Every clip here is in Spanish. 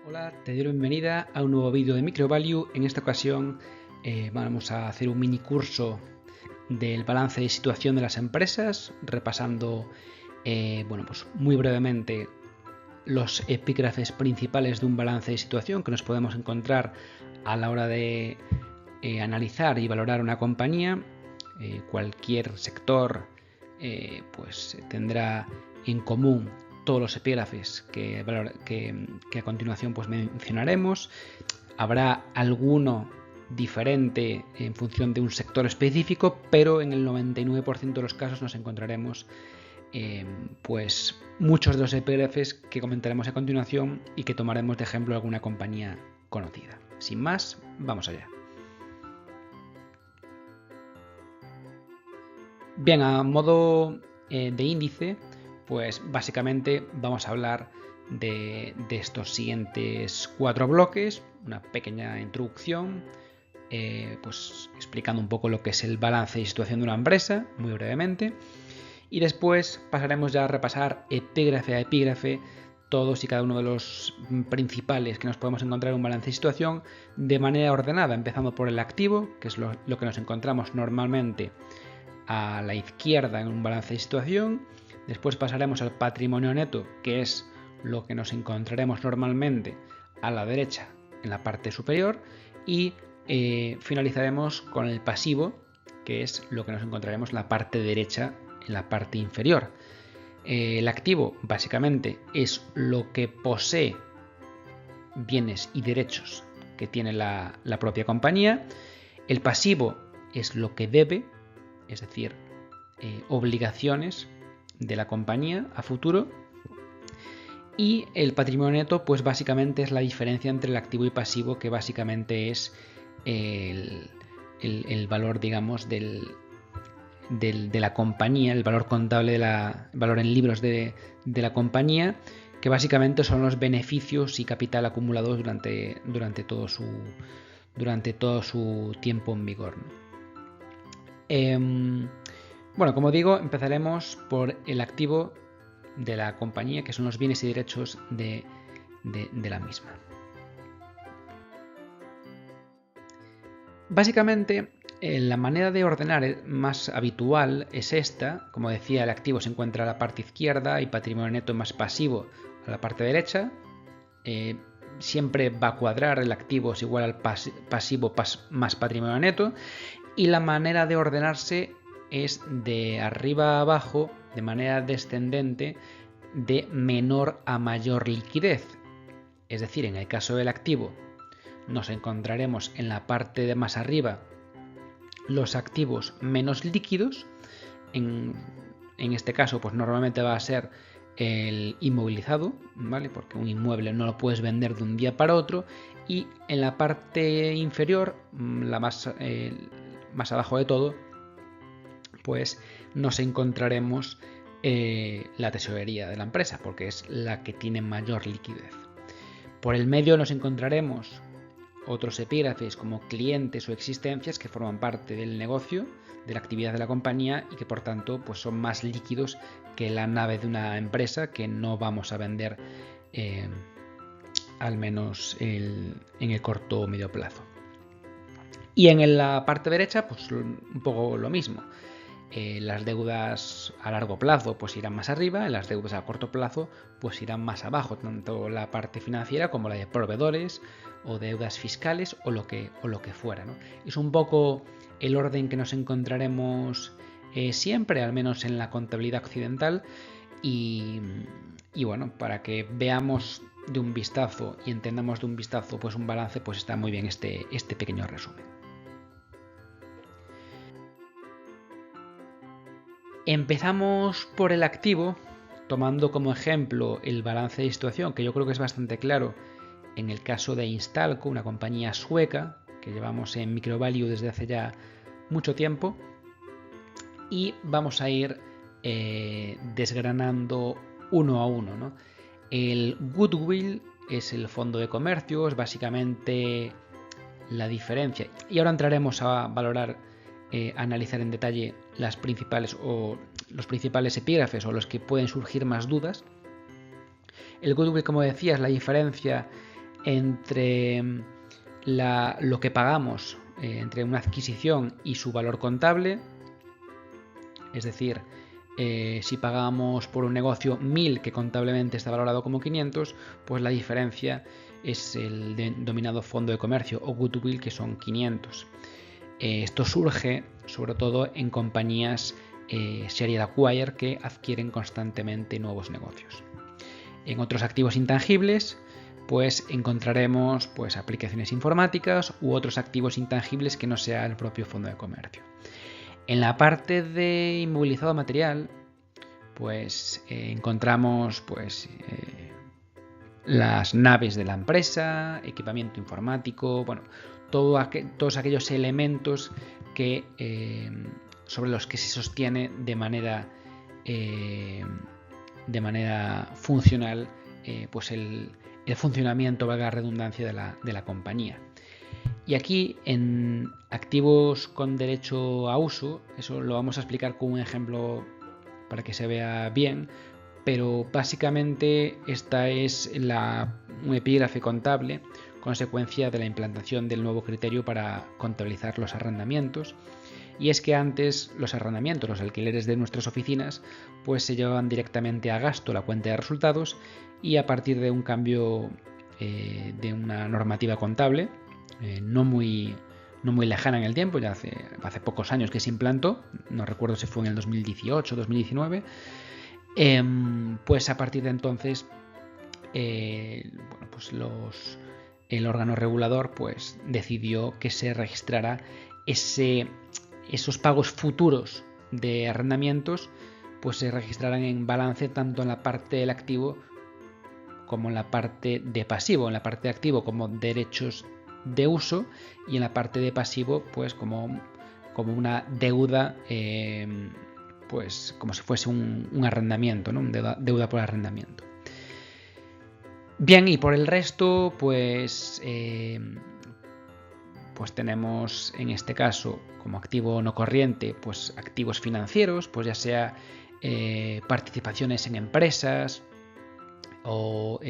Hola, te doy la bienvenida a un nuevo vídeo de Microvalue. En esta ocasión vamos a hacer un mini curso del balance de situación de las empresas, repasando pues muy brevemente los epígrafes principales de un balance de situación que nos podemos encontrar a la hora de analizar y valorar una compañía. Cualquier sector pues tendrá en común todos los epígrafes que a continuación pues mencionaremos. Habrá alguno diferente en función de un sector específico, pero en el 99% de los casos nos encontraremos pues muchos de los epígrafes que comentaremos a continuación y que tomaremos de ejemplo alguna compañía conocida. Sin más, vamos allá. Bien, a modo de índice, pues básicamente vamos a hablar de estos siguientes 4 bloques, una pequeña introducción, pues explicando un poco lo que es el balance de situación de una empresa, muy brevemente, y después pasaremos ya a repasar epígrafe a epígrafe todos y cada uno de los principales que nos podemos encontrar en un balance de situación de manera ordenada, empezando por el activo, que es lo que nos encontramos normalmente a la izquierda en un balance de situación. Después pasaremos al patrimonio neto, que es lo que nos encontraremos normalmente a la derecha en la parte superior, y finalizaremos con el pasivo, que es lo que nos encontraremos en la parte derecha en la parte inferior. El activo básicamente es lo que posee bienes y derechos que tiene la propia compañía. El pasivo es lo que debe, es decir, obligaciones de la compañía a futuro. Y el patrimonio neto pues básicamente es la diferencia entre el activo y pasivo, que básicamente es el valor, digamos, de la compañía, el valor contable, el valor en libros de la compañía, que básicamente son los beneficios y capital acumulados durante todo su tiempo en vigor, ¿no? Bueno, como digo, empezaremos por el activo de la compañía, que son los bienes y derechos de la misma. Básicamente, la manera de ordenar más habitual es esta. Como decía, el activo se encuentra a la parte izquierda y patrimonio neto más pasivo a la parte derecha. Siempre va a cuadrar, el activo es igual al pasivo más patrimonio neto, y la manera de ordenarse es de arriba a abajo, de manera descendente, de menor a mayor liquidez. Es decir, en el caso del activo nos encontraremos en la parte de más arriba los activos menos líquidos. En este caso pues normalmente va a ser el inmovilizado, ¿vale? Porque un inmueble no lo puedes vender de un día para otro. Y en la parte inferior, la más abajo de todo, pues nos encontraremos la tesorería de la empresa, porque es la que tiene mayor liquidez. Por el medio nos encontraremos otros epígrafes como clientes o existencias, que forman parte del negocio, de la actividad de la compañía, y que por tanto pues son más líquidos que la nave de una empresa, que no vamos a vender al menos en el corto o medio plazo. Y en la parte derecha pues un poco lo mismo. Las deudas a largo plazo pues irán más arriba, las deudas a corto plazo pues irán más abajo, tanto la parte financiera como la de proveedores o deudas fiscales o lo que fuera, ¿no? Es un poco el orden que nos encontraremos siempre, al menos en la contabilidad occidental, y bueno, para que veamos de un vistazo y entendamos de un vistazo pues un balance, pues está muy bien este pequeño resumen. Empezamos por el activo, tomando como ejemplo el balance de situación, que yo creo que es bastante claro en el caso de Instalco, una compañía sueca que llevamos en Microvalue desde hace ya mucho tiempo, y vamos a ir desgranando uno a uno, ¿no? El goodwill es el fondo de comercio, es básicamente la diferencia, y ahora entraremos a valorar, analizar en detalle los principales epígrafes o los que pueden surgir más dudas. El goodwill, como decía, es la diferencia entre lo que pagamos entre una adquisición y su valor contable. Es decir, si pagamos por un negocio 1.000 que contablemente está valorado como 500, pues la diferencia es el denominado fondo de comercio o goodwill, que son 500. Esto surge sobre todo en compañías serial acquire que adquieren constantemente nuevos negocios. En otros activos intangibles, pues encontraremos pues aplicaciones informáticas u otros activos intangibles que no sea el propio fondo de comercio. En la parte de inmovilizado material, pues encontramos pues las naves de la empresa, equipamiento informático, bueno, todos aquellos elementos que sobre los que se sostiene de manera funcional pues el funcionamiento, valga la redundancia, de la compañía. Y aquí en activos con derecho a uso, eso lo vamos a explicar con un ejemplo para que se vea bien, pero básicamente esta es un epígrafe contable, consecuencia de la implantación del nuevo criterio para contabilizar los arrendamientos. Y es que antes los arrendamientos, los alquileres de nuestras oficinas, pues se llevaban directamente a gasto la cuenta de resultados, y a partir de un cambio de una normativa contable no muy lejana en el tiempo, ya hace pocos años que se implantó, no recuerdo si fue en el 2018 o 2019, pues a partir de entonces pues el órgano regulador pues decidió que se registrara esos pagos futuros de arrendamientos, pues se registraran en balance tanto en la parte del activo como en la parte de pasivo, en la parte de activo como derechos de uso y en la parte de pasivo pues como una deuda, pues como si fuese un arrendamiento, ¿no? Deuda por arrendamiento. Bien, y por el resto pues tenemos en este caso como activo no corriente pues activos financieros, pues ya sea participaciones en empresas o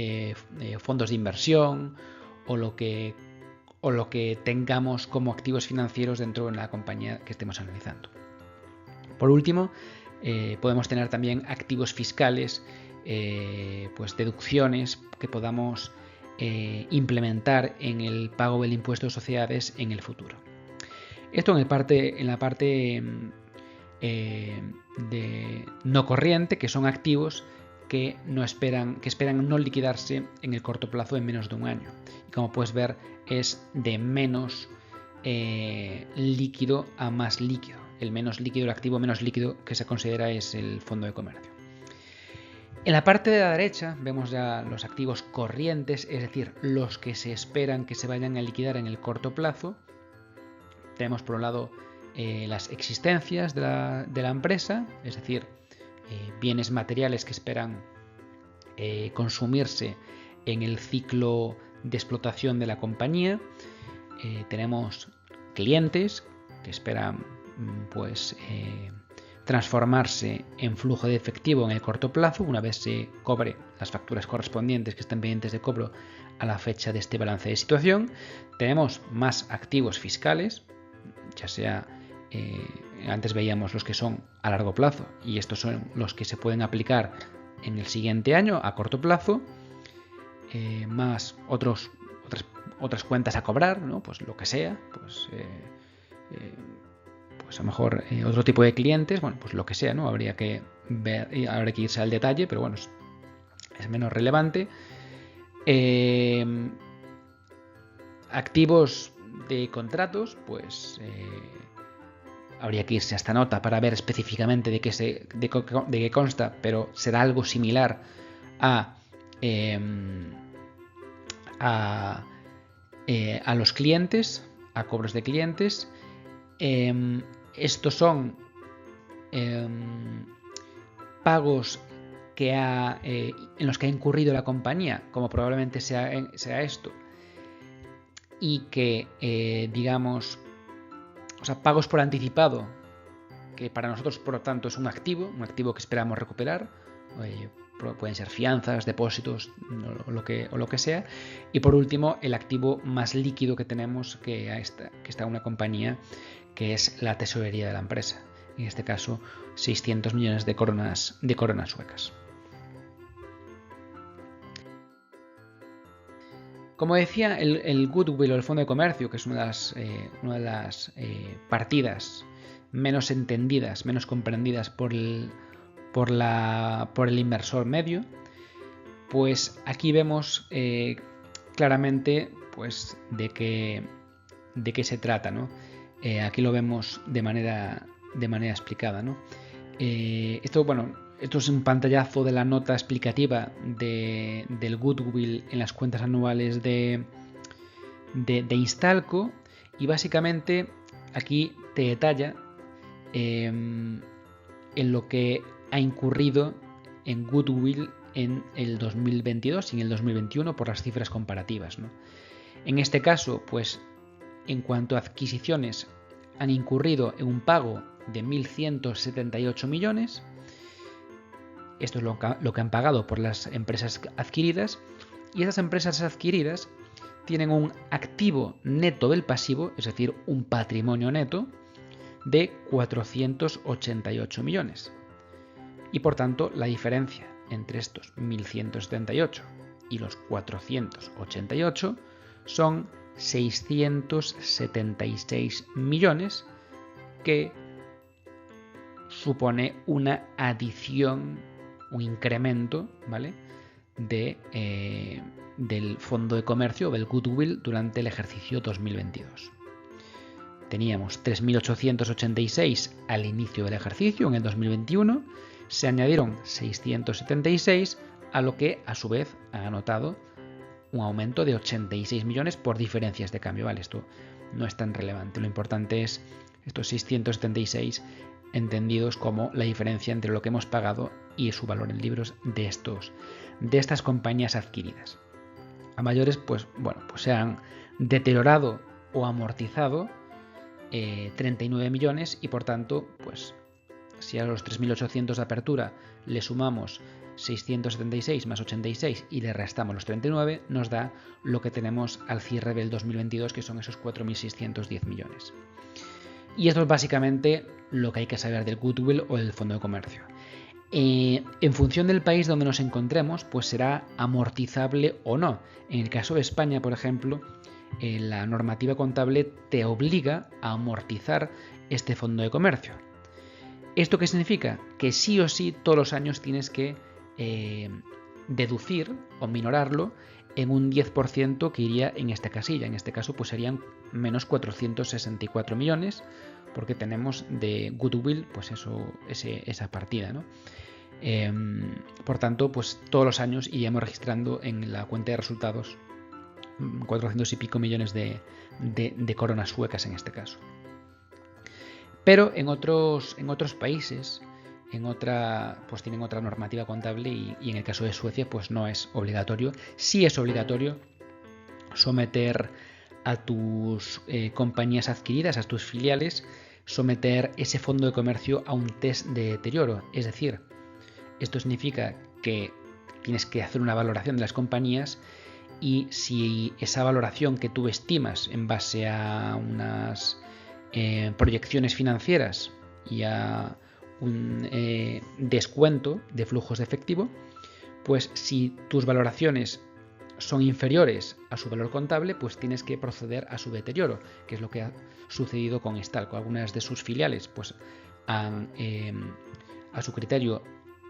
fondos de inversión o lo que tengamos como activos financieros dentro de la compañía que estemos analizando. Por último, podemos tener también activos fiscales, pues deducciones que podamos implementar en el pago del impuesto de sociedades en el futuro. Esto en la parte de no corriente, que son activos que esperan no liquidarse en el corto plazo en menos de un año. Y como puedes ver, es de menos líquido a más líquido. El menos líquido, el activo menos líquido que se considera es el fondo de comercio. En la parte de la derecha vemos ya los activos corrientes, es decir, los que se esperan que se vayan a liquidar en el corto plazo. Tenemos por un lado las existencias de la empresa, es decir, bienes materiales que esperan consumirse en el ciclo de explotación de la compañía. Tenemos clientes que esperan pues transformarse en flujo de efectivo en el corto plazo una vez se cobre las facturas correspondientes que estén pendientes de cobro a la fecha de este balance de situación. Tenemos más activos fiscales, ya sea antes veíamos los que son a largo plazo y estos son los que se pueden aplicar en el siguiente año a corto plazo, más otras cuentas a cobrar, ¿no? Pues lo que sea, pues a lo mejor otro tipo de clientes, bueno, pues lo que sea, ¿no? Habría que ver, habría que irse al detalle, pero bueno, es menos relevante. Activos de contratos, pues habría que irse a esta nota para ver específicamente de qué consta, pero será algo similar a los clientes, a cobros de clientes. Estos son pagos en los que ha incurrido la compañía, como probablemente sea esto, y que digamos, o sea, pagos por anticipado, que para nosotros por lo tanto es un activo que esperamos recuperar, pueden ser fianzas, depósitos o lo que sea. Y por último, el activo más líquido que tenemos, que está en una compañía, que es la tesorería de la empresa. En este caso, 600 millones de coronas suecas. Como decía, el goodwill o el fondo de comercio, que es una de las partidas menos entendidas, menos comprendidas por el inversor medio, pues aquí vemos claramente pues de qué se trata, ¿no? Aquí lo vemos de manera explicada, ¿no? Esto es un pantallazo de la nota explicativa del goodwill en las cuentas anuales de Instalco, y básicamente aquí te detalla en lo que ha incurrido en goodwill en el 2022 y en el 2021 por las cifras comparativas, ¿no? En este caso, pues en cuanto a adquisiciones, han incurrido en un pago de 1.178 millones. Esto es lo que han pagado por las empresas adquiridas, y esas empresas adquiridas tienen un activo neto del pasivo, es decir, un patrimonio neto de 488 millones. Y por tanto, la diferencia entre estos 1.178 y los 488 son 676 millones, que supone una adición, un incremento, ¿vale?, del fondo de comercio o del goodwill durante el ejercicio 2022. Teníamos 3.886 al inicio del ejercicio, en el 2021, se añadieron 676, a lo que a su vez ha anotado un aumento de 86 millones por diferencias de cambio, ¿vale? Esto no es tan relevante, lo importante es estos 676 entendidos como la diferencia entre lo que hemos pagado y su valor en libros de estas compañías adquiridas. A mayores, pues se han deteriorado o amortizado 39 millones, y por tanto, pues si a los 3.800 de apertura le sumamos 676 más 86 y le restamos los 39, nos da lo que tenemos al cierre del 2022, que son esos 4.610 millones. Y esto es básicamente lo que hay que saber del goodwill o del fondo de comercio. En función del país donde nos encontremos, pues será amortizable o no. En el caso de España, por ejemplo, la normativa contable te obliga a amortizar este fondo de comercio. ¿Esto qué significa? Que sí o sí todos los años tienes que deducir o minorarlo en un 10% que iría en esta casilla. En este caso pues serían menos 464 millones, porque tenemos de goodwill pues esa partida, ¿no? Por tanto, pues todos los años iríamos registrando en la cuenta de resultados 400 y pico millones de coronas suecas en este caso. Pero en otros países, pues tienen otra normativa contable, y en el caso de Suecia pues no es obligatorio. Sí es obligatorio someter a tus compañías adquiridas, a tus filiales, someter ese fondo de comercio a un test de deterioro. Es decir, esto significa que tienes que hacer una valoración de las compañías, y si esa valoración que tú estimas en base a unas proyecciones financieras y a un descuento de flujos de efectivo, pues si tus valoraciones son inferiores a su valor contable, pues tienes que proceder a su deterioro, que es lo que ha sucedido con Instalco. Algunas de sus filiales pues a su criterio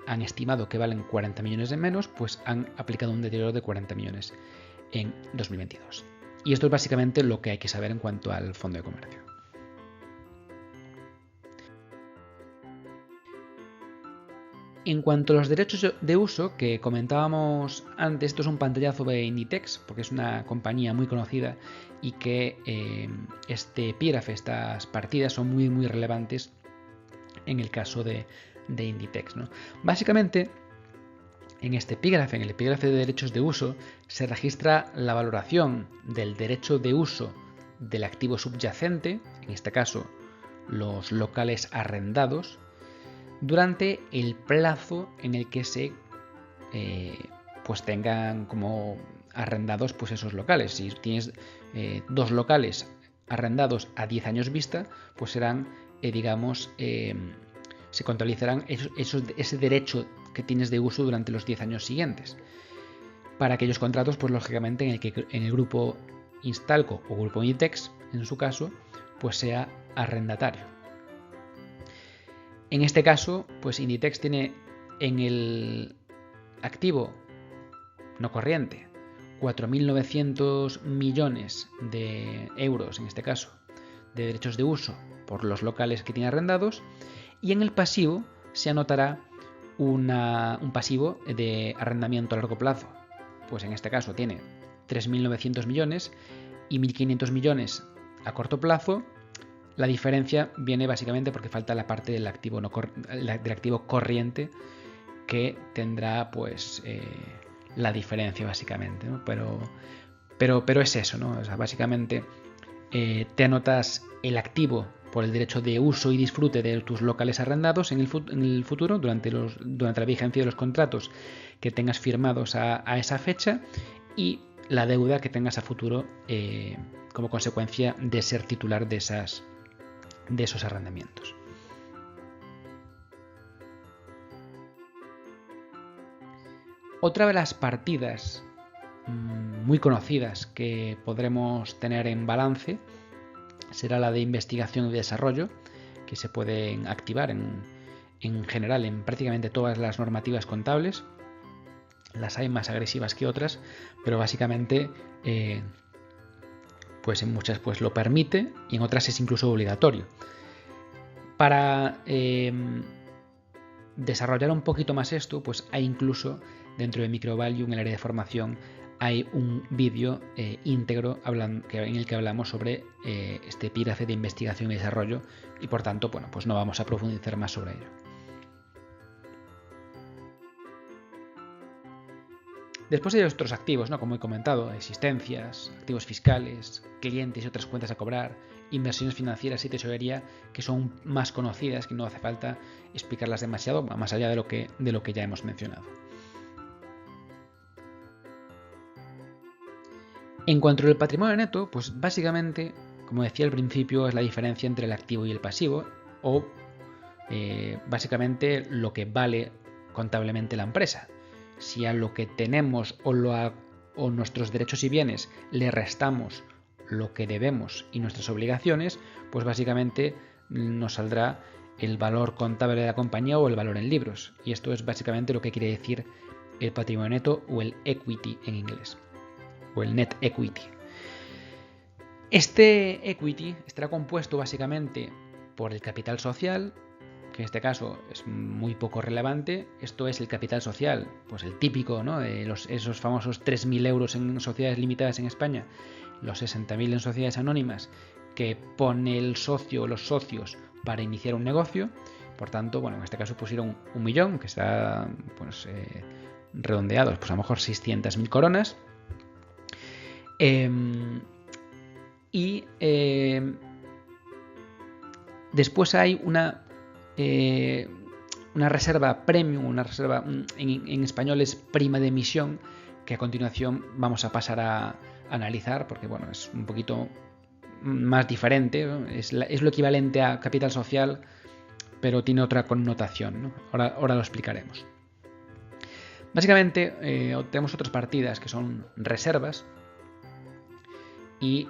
han estimado que valen 40 millones de menos, pues han aplicado un deterioro de 40 millones en 2022. Y esto es básicamente lo que hay que saber en cuanto al fondo de comercio. En cuanto a los derechos de uso que comentábamos antes, esto es un pantallazo de Inditex, porque es una compañía muy conocida y que este epígrafe, estas partidas son muy muy relevantes en el caso de Inditex, ¿no? Básicamente, en este epígrafe, en el epígrafe de derechos de uso, se registra la valoración del derecho de uso del activo subyacente, en este caso los locales arrendados, durante el plazo en el que se pues tengan como arrendados pues esos locales. Si tienes 2 locales arrendados a 10 años vista, pues serán, se contabilizarán ese derecho que tienes de uso durante los 10 años siguientes. Para aquellos contratos, pues lógicamente en el grupo Instalco o grupo Inditex, en su caso, pues sea arrendatario. En este caso, pues Inditex tiene en el activo no corriente 4.900 millones de euros, en este caso, de derechos de uso por los locales que tiene arrendados, y en el pasivo se anotará un pasivo de arrendamiento a largo plazo. Pues en este caso tiene 3.900 millones y 1.500 millones a corto plazo. La diferencia viene básicamente porque falta la parte del activo, del activo corriente, que tendrá pues la diferencia básicamente, ¿no? Pero es eso, ¿no? O sea, básicamente te anotas el activo por el derecho de uso y disfrute de tus locales arrendados en el futuro, durante la vigencia de los contratos que tengas firmados a esa fecha, y la deuda que tengas a futuro como consecuencia de ser titular de esos arrendamientos. Otra de las partidas muy conocidas que podremos tener en balance será la de investigación y desarrollo, que se pueden activar en general en prácticamente todas las normativas contables. Las hay más agresivas que otras, pero básicamente pues en muchas pues lo permite y en otras es incluso obligatorio. Para desarrollar un poquito más esto, pues hay incluso dentro de Microvalue, en el área de formación, hay un vídeo íntegro en el que hablamos sobre este epígrafe de investigación y desarrollo, y por tanto, bueno, pues no vamos a profundizar más sobre ello. Después hay otros activos, ¿no? Como he comentado, existencias, activos fiscales, clientes y otras cuentas a cobrar, inversiones financieras y tesorería, que son más conocidas, que no hace falta explicarlas demasiado, más allá de lo que ya hemos mencionado. En cuanto al patrimonio neto, pues básicamente, como decía al principio, es la diferencia entre el activo y el pasivo, o básicamente lo que vale contablemente la empresa. Si a lo que tenemos o nuestros derechos y bienes le restamos lo que debemos y nuestras obligaciones, pues básicamente nos saldrá el valor contable de la compañía o el valor en libros. Y esto es básicamente lo que quiere decir el patrimonio neto o el equity en inglés, o el net equity. Este equity estará compuesto básicamente por el capital social, que en este caso es muy poco relevante. Esto es el capital social, pues el típico, ¿no? De esos famosos 3.000 euros en sociedades limitadas en España, los 60.000 en sociedades anónimas, que pone el socio o los socios para iniciar un negocio. Por tanto, bueno, en este caso pusieron 1 millón, que está pues, redondeados, pues a lo mejor 600.000 coronas. Después hay una reserva premium, una reserva en español es prima de emisión, que a continuación vamos a pasar a analizar, porque bueno, es un poquito más diferente, ¿no? Es lo equivalente a capital social, pero tiene otra connotación, ¿no? Ahora lo explicaremos. Básicamente tenemos otras partidas que son reservas y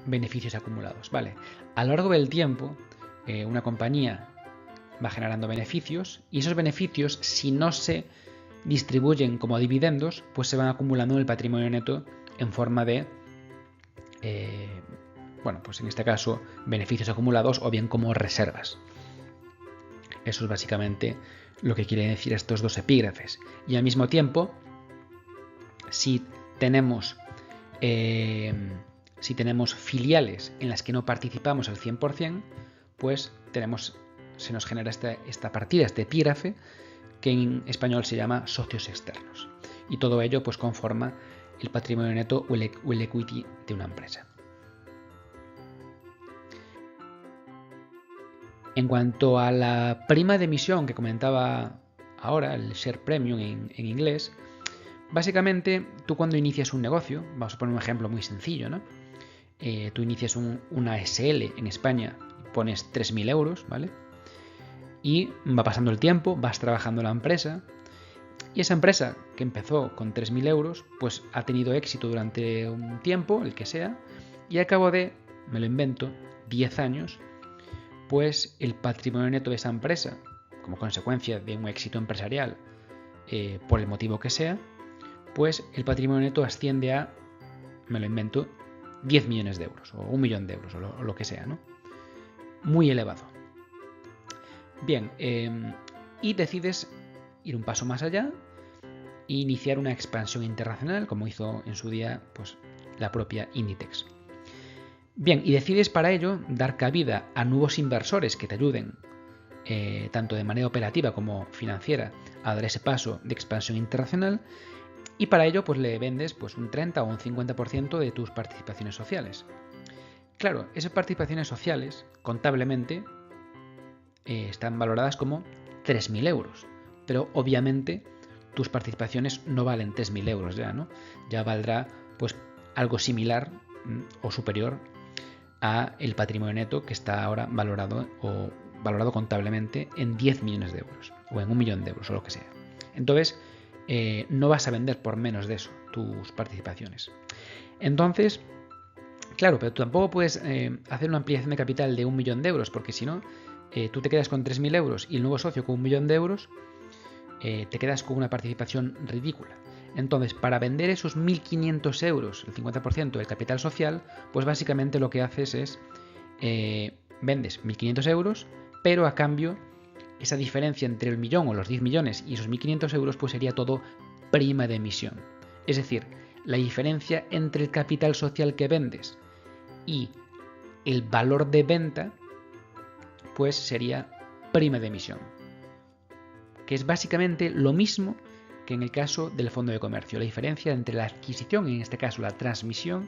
beneficios acumulados. Vale, a lo largo del tiempo una compañía va generando beneficios, y esos beneficios, si no se distribuyen como dividendos, pues se van acumulando en el patrimonio neto en forma de bueno, pues en este caso beneficios acumulados o bien como reservas. Eso es básicamente lo que quieren decir estos dos epígrafes. Y al mismo tiempo, si tenemos filiales en las que no participamos al 100%, pues se nos genera esta partida, este epígrafe, que en español se llama socios externos. Y todo ello pues conforma el patrimonio neto o el equity de una empresa. En cuanto a la prima de emisión que comentaba ahora, el share premium en inglés, básicamente tú cuando inicias un negocio, vamos a poner un ejemplo muy sencillo, ¿no? Tú inicias una SL en España, pones 3.000 euros, ¿vale? Y va pasando el tiempo, vas trabajando en la empresa, y esa empresa que empezó con 3.000 euros, pues ha tenido éxito durante un tiempo, el que sea, y al cabo de, me lo invento, 10 años, pues el patrimonio neto de esa empresa, como consecuencia de un éxito empresarial, por el motivo que sea, pues el patrimonio neto asciende a, me lo invento, 10 millones de euros, o 1 millón de euros, o lo que sea, ¿no? Muy elevado. Bien, y decides ir un paso más allá e iniciar una expansión internacional, como hizo en su día pues, la propia Inditex. Bien, y decides para ello dar cabida a nuevos inversores que te ayuden, tanto de manera operativa como financiera, a dar ese paso de expansión internacional, y para ello pues le vendes pues, un 30 o un 50% de tus participaciones sociales. Claro, esas participaciones sociales, contablemente, están valoradas como 3.000 euros, pero obviamente tus participaciones no valen 3.000 euros ya, ¿no? Ya valdrá pues algo similar o superior a el patrimonio neto que está ahora valorado contablemente en 10 millones de euros o en 1 millón de euros o lo que sea. Entonces, no vas a vender por menos de eso tus participaciones. Entonces, claro, pero tú tampoco puedes hacer una ampliación de capital de 1 millón de euros, porque si no, tú te quedas con 3.000 euros y el nuevo socio con 1 millón de euros, te quedas con una participación ridícula. Entonces, para vender esos 1.500 euros, el 50% del capital social, pues básicamente lo que haces es, vendes 1.500 euros, pero a cambio, esa diferencia entre el millón o los 10 millones y esos 1.500 euros, pues sería todo prima de emisión. Es decir, la diferencia entre el capital social que vendes y el valor de venta, pues sería prima de emisión, que es básicamente lo mismo que en el caso del fondo de comercio, la diferencia entre la adquisición, en este caso la transmisión,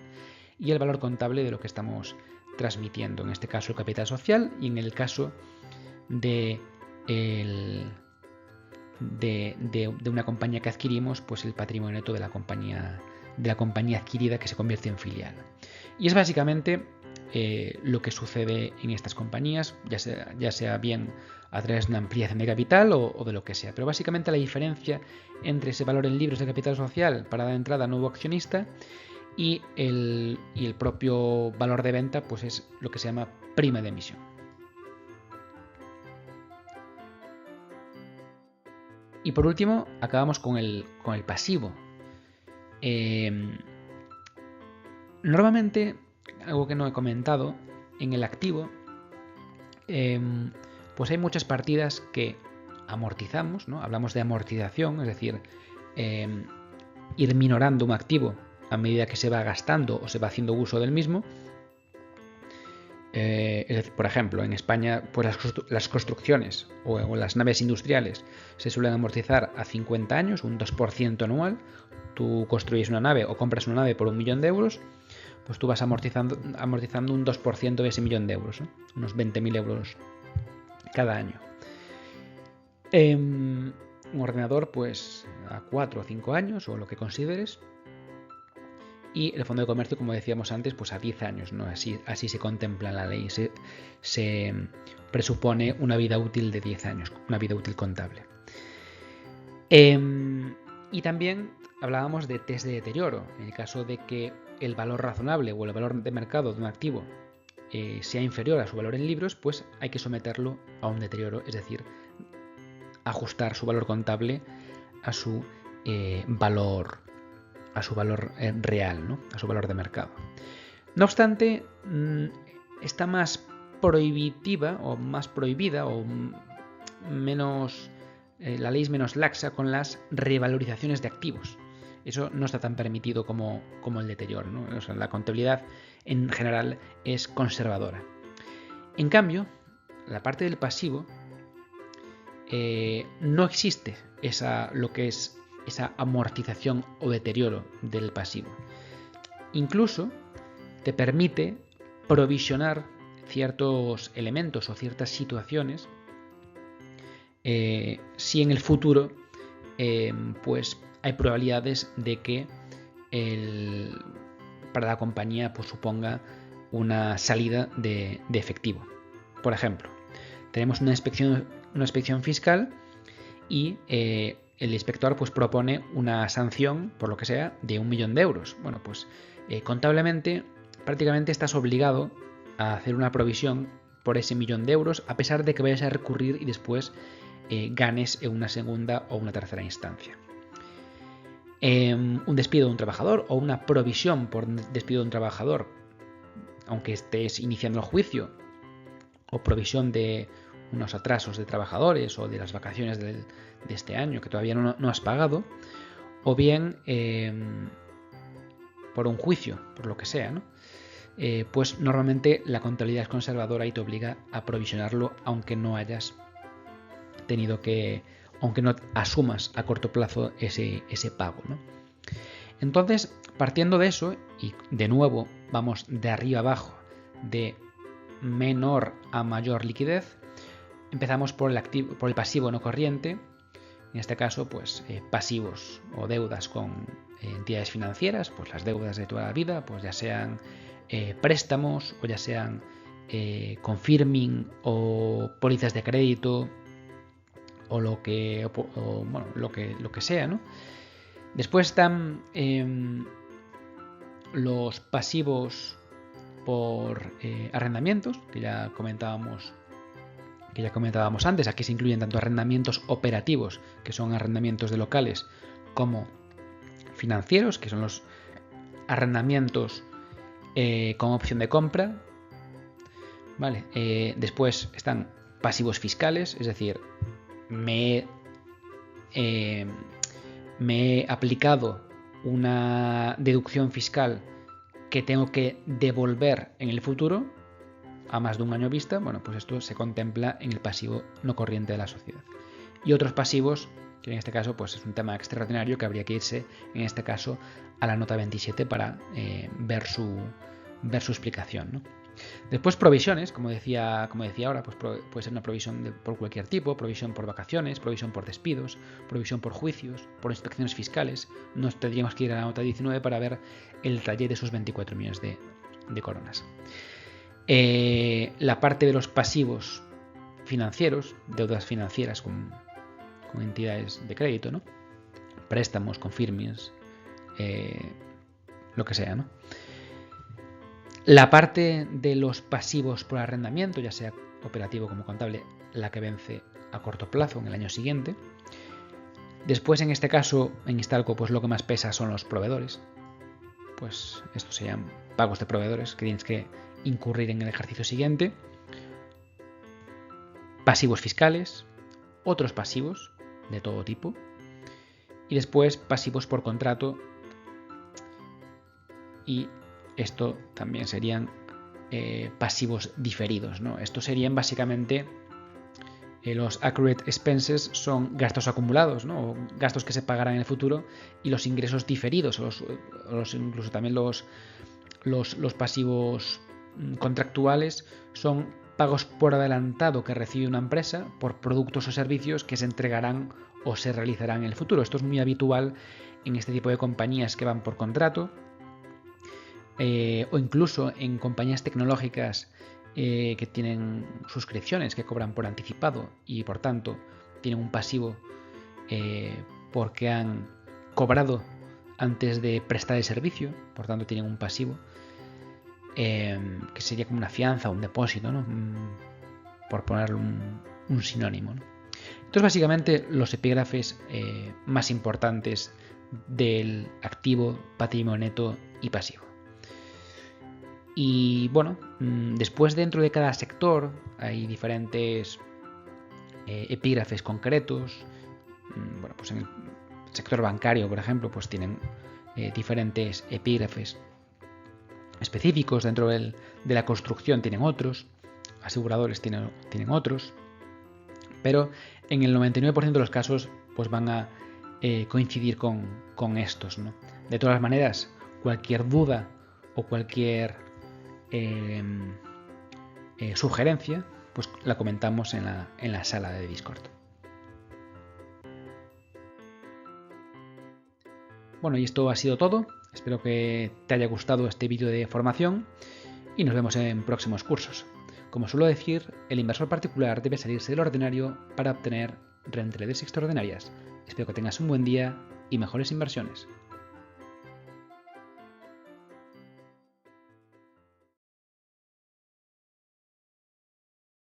y el valor contable de lo que estamos transmitiendo, en este caso el capital social y en el caso de una compañía que adquirimos, pues el patrimonio neto de la compañía adquirida que se convierte en filial. Y es básicamente lo que sucede en estas compañías, ya sea bien a través de una ampliación de capital o de lo que sea. Pero básicamente la diferencia entre ese valor en libros de capital social para dar entrada a nuevo accionista y el propio valor de venta, pues es lo que se llama prima de emisión. Y por último, acabamos con el pasivo. Normalmente, algo que no he comentado, en el activo, pues hay muchas partidas que amortizamos, ¿no? Hablamos de amortización, es decir, ir minorando un activo a medida que se va gastando o se va haciendo uso del mismo. Es decir, por ejemplo, en España, pues las construcciones o las naves industriales se suelen amortizar a 50 años, un 2% anual. Tú construyes una nave o compras una nave por 1 millón de euros, pues tú vas amortizando un 2% de ese millón de euros, ¿eh? Unos 20.000 euros cada año. Un ordenador, pues a 4 o 5 años o lo que consideres. Y el fondo de comercio, como decíamos antes, pues a 10 años, ¿no? Así se contempla en la ley, se presupone una vida útil de 10 años, una vida útil contable. Y también hablábamos de test de deterioro. En el caso de que el valor razonable o el valor de mercado de un activo sea inferior a su valor en libros, pues hay que someterlo a un deterioro, es decir, ajustar su valor contable a su valor real, ¿no? A su valor de mercado. No obstante, está más prohibitiva o más prohibida o menos, la ley es menos laxa con las revalorizaciones de activos. Eso no está tan permitido como el deterioro, ¿no? O sea, la contabilidad en general es conservadora. En cambio, la parte del pasivo no existe lo que es esa amortización o deterioro del pasivo. Incluso te permite provisionar ciertos elementos o ciertas situaciones, si en el futuro pues hay probabilidades de que para la compañía pues suponga una salida de efectivo. Por ejemplo, tenemos una inspección fiscal y el inspector pues propone una sanción, por lo que sea, de 1 millón de euros. Bueno, pues contablemente prácticamente estás obligado a hacer una provisión por ese 1 millón de euros, a pesar de que vayas a recurrir y después ganes en una segunda o una tercera instancia. Un despido de un trabajador o una provisión por despido de un trabajador, aunque estés iniciando el juicio, o provisión de unos atrasos de trabajadores o de las vacaciones de este año que todavía no has pagado, o bien por un juicio, por lo que sea, ¿no? Pues normalmente la contabilidad es conservadora y te obliga a provisionarlo aunque no asumas a corto plazo ese pago, ¿no? Entonces, partiendo de eso, y de nuevo vamos de arriba abajo, de menor a mayor liquidez, empezamos por el pasivo no corriente, en este caso pues pasivos o deudas con entidades financieras, pues las deudas de toda la vida, pues ya sean préstamos o ya sean confirming o pólizas de crédito o lo que sea, ¿no? Después están los pasivos por arrendamientos, que ya comentábamos antes. Aquí se incluyen tanto arrendamientos operativos, que son arrendamientos de locales, como financieros, que son los arrendamientos con opción de compra. Vale. Después están pasivos fiscales, es decir, me he aplicado una deducción fiscal que tengo que devolver en el futuro a más de un año vista. Bueno, pues esto se contempla en el pasivo no corriente de la sociedad. Y otros pasivos, que en este caso pues es un tema extraordinario que habría que irse en este caso a la nota 27 para ver su explicación, ¿no? Después provisiones, como decía ahora, pues puede ser una provisión por cualquier tipo, provisión por vacaciones, provisión por despidos, provisión por juicios, por inspecciones fiscales. Nos tendríamos que ir a la nota 19 para ver el detalle de esos 24 millones de coronas. La parte de los pasivos financieros, deudas financieras con entidades de crédito, ¿no? Préstamos, confirmings, lo que sea, ¿no? La parte de los pasivos por arrendamiento, ya sea operativo como contable, la que vence a corto plazo en el año siguiente. Después, en este caso, en Instalco, pues lo que más pesa son los proveedores. Pues estos serían pagos de proveedores que tienes que incurrir en el ejercicio siguiente. Pasivos fiscales, otros pasivos de todo tipo. Y después pasivos por contrato. Y esto también serían pasivos diferidos, ¿no? Estos serían básicamente los accrued expenses, son gastos acumulados, ¿no? O gastos que se pagarán en el futuro, y los ingresos diferidos, incluso también los pasivos contractuales son pagos por adelantado que recibe una empresa por productos o servicios que se entregarán o se realizarán en el futuro. Esto es muy habitual en este tipo de compañías que van por contrato. O incluso en compañías tecnológicas que tienen suscripciones que cobran por anticipado y por tanto tienen un pasivo porque han cobrado antes de prestar el servicio, por tanto tienen un pasivo que sería como una fianza o un depósito, ¿no? Por ponerle un sinónimo, ¿no? Entonces básicamente los epígrafes más importantes del activo, patrimonio neto y pasivo. Y bueno, después dentro de cada sector hay diferentes epígrafes concretos. Bueno, pues en el sector bancario, por ejemplo, pues tienen diferentes epígrafes específicos. Dentro de la construcción tienen otros, aseguradores tienen otros, pero en el 99% de los casos pues van a coincidir con estos, ¿no? De todas maneras, cualquier duda o cualquier sugerencia, pues la comentamos en la sala de Discord. Bueno, y esto ha sido todo. Espero que te haya gustado este vídeo de formación y nos vemos en próximos cursos. Como suelo decir, el inversor particular debe salirse del ordinario para obtener rentabilidades extraordinarias. Espero que tengas un buen día y mejores inversiones.